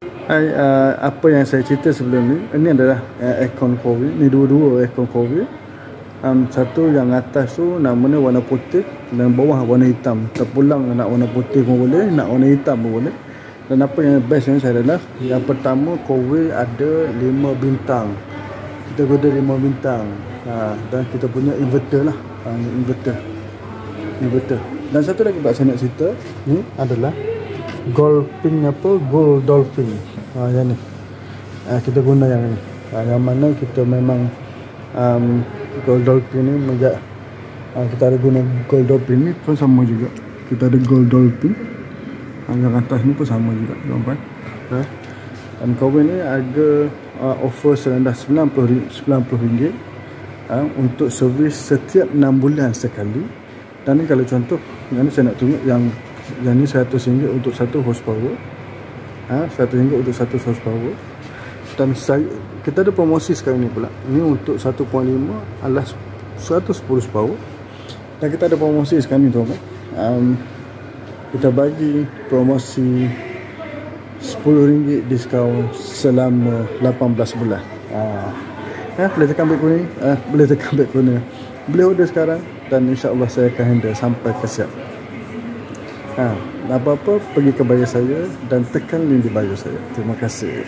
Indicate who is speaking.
Speaker 1: Hai, apa yang saya cerita sebelum ni, ini adalah aircon Kowi. Ni dua-dua aircon Kowi. Satu yang atas tu namanya warna putih dan bawah warna hitam. Terpulang nak warna putih pun boleh, nak warna hitam pun boleh. Dan apa yang best yang saya adalah, yang pertama Kowi ada 5 bintang. Kita guna 5 bintang. Dan kita punya inverter lah. Inverter. Dan satu lagi saya nak cerita, ni adalah Gold Dolphin. Yang ni. Kita guna yang ni. Yang mana kita memang Gold Dolphin ni kita ada guna Gold Dolphin ni pun sama juga. Kita ada Gold Dolphin. Yang atas ni pun sama juga, tuan-tuan. Dan Kowi ni ada offer serendah RM90 untuk servis setiap 6 bulan sekali. Dan ni kalau contoh, yang ni saya nak tunjuk yang ni RM100 untuk 1 horsepower. RM100 untuk 1 horsepower. Dan kita ada promosi sekarang ni pula. Ini untuk 1.5 adalah 110 horsepower. Dan kita ada promosi sekarang ni, tuan-tuan. Kita bagi promosi RM10 diskaun selama 18 bulan. Boleh tekan beg kuning, boleh order sekarang dan insya-Allah saya akan handle sampai ke siap. Apa-apa pergi ke bio saya dan tekan link di bio saya. Terima kasih.